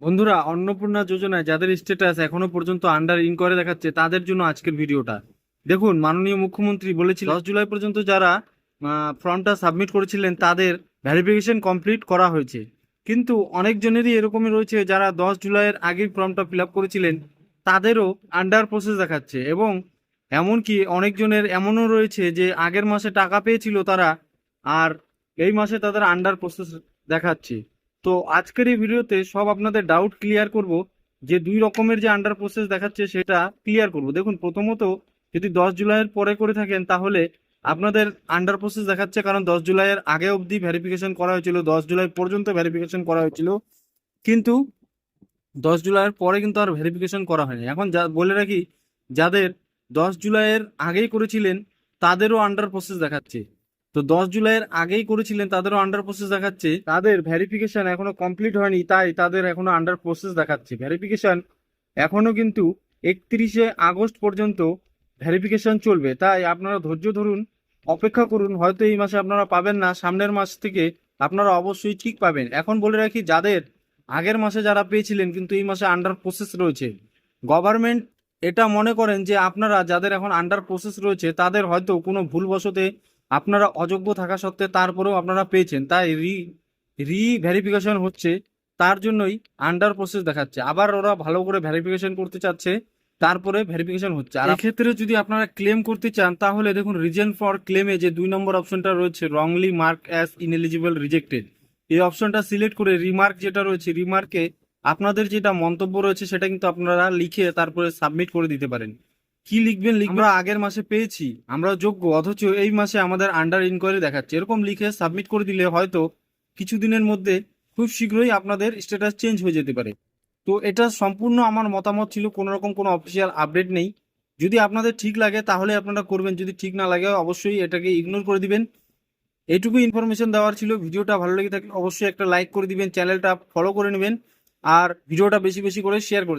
বন্ধুরা, অন্নপূর্ণা যোজনায় যাদের স্ট্যাটাস এখনো পর্যন্ত আন্ডার ইনকোয়ারি দেখাচ্ছে তাদের জন্য আজকের ভিডিওটা দেখুন। মাননীয় মুখ্যমন্ত্রী বলেছিল 10 জুলাই পর্যন্ত যারা ফর্মটা সাবমিট করেছিলেন তাদের ভেরিফিকেশন কমপ্লিট করা হয়েছে, কিন্তু অনেকজনেরই এরকমই রয়েছে যারা 10 জুলাইয়ের আগেই ফর্মটা ফিল আপ করেছিলেন, তাদেরও আন্ডার প্রসেস দেখাচ্ছে। এবং এমনকি অনেকজনের এমনও রয়েছে যে আগের মাসে টাকা পেয়েছিল তারা, আর এই মাসে তাদের আন্ডার প্রসেস দেখাচ্ছে। তো আজকের এই ভিডিওতে সব আপনাদের ডাউট ক্লিয়ার করব, যে দুই রকমের যে আন্ডার প্রসেস দেখাচ্ছে সেটা ক্লিয়ার করব। দেখুন, প্রথমত যদি 10 জুলাইয়ের পরে করে থাকেন তাহলে আপনাদের আন্ডার প্রসেস দেখাচ্ছে, কারণ 10 জুলাইয়ের আগে অবধি ভেরিফিকেশন করা হয়েছিল, 10 জুলাই পর্যন্ত ভেরিফিকেশন করা হয়েছিল, কিন্তু 10 জুলাইয়ের পরে কিন্তু আর ভেরিফিকেশন করা হয়নি। এখন যা বলে রাখি, যাদের 10 জুলাইয়ের আগেই করেছিলেন তাদেরও আন্ডার প্রসেস দেখাচ্ছে। তো 10 জুলাইয়ের আগেই করেছিলেন তাদেরও আন্ডার প্রসেস দেখাচ্ছে, তাদের ভেরিফিকেশন এখনো কমপ্লিট হয়নি, তাই তাদের এখনো আন্ডার প্রসেস দেখাচ্ছে। ভেরিফিকেশন এখনো কিন্তু 31শে আগস্ট পর্যন্ত ভেরিফিকেশন চলবে, তাই আপনারা ধৈর্য ধরুন, অপেক্ষা করুন। হয়তো এই মাসে আপনারা পাবেন না, সামনের মাস থেকে আপনারা অবশ্যই ঠিক পাবেন। এখন বলে রাখি, যাদের আগের মাসে যারা পেয়েছিলেন কিন্তু এই মাসে আন্ডার প্রসেস রয়েছে, গভর্নমেন্ট এটা মনে করেন যে আপনারা যাদের এখন আন্ডার প্রসেস রয়েছে তাদের হয়তো কোনো ভুলবশতে আপনারা অযোগ্য থাকা সত্ত্বে তারপরেও আপনারা পেয়েছেন, তাই রি ভেরিফিকেশন হচ্ছে, তার জন্যই আন্ডার প্রসেস দেখাচ্ছে। আবার ওরা ভালো করে ভেরিফিকেশন করতে চাচ্ছে, তারপরে ভেরিফিকেশন হচ্ছে। আর এক্ষেত্রে যদি আপনারা ক্লেম করতে চান তাহলে দেখুন, রিজন ফর ক্লেমে যে 2 নম্বর অপশনটা রয়েছে, wrongly mark as ineligible rejected, এই অপশনটা সিলেক্ট করে রিমার্ক যেটা রয়েছে, রিমার্কে আপনাদের যেটা মন্তব্য রয়েছে সেটা কিন্তু আপনারা লিখে তারপরে সাবমিট করে দিতে পারেন। কি লিখবেন? আমরা আগের মাসে পেয়েছি, আমরা যোগ্য, অথচ এই মাসে আমাদের আন্ডার ইনকোয়ারি দেখাচ্ছে, এরকম লিখে সাবমিট করে দিলে হয়তো কিছুদিনের মধ্যে খুব শীঘ্রই আপনাদের স্ট্যাটাস চেঞ্জ হয়ে যেতে পারে। তো এটা সম্পূর্ণ আমার মতামত ছিল, কোনো রকম কোনো অফিসিয়াল আপডেট নেই। যদি আপনাদের ঠিক লাগে তাহলে আপনারা করবেন, যদি ঠিক না লাগে অবশ্যই এটাকে ইগনোর করে দিবেন। এইটুকু ইনফরমেশন দেওয়ার ছিল। ভিডিওটা ভালো লেগে থাকলে অবশ্যই একটা লাইক করে দিবেন, চ্যানেলটা ফলো করে নেবেন, আর ভিডিওটা বেশি বেশি করে শেয়ার করে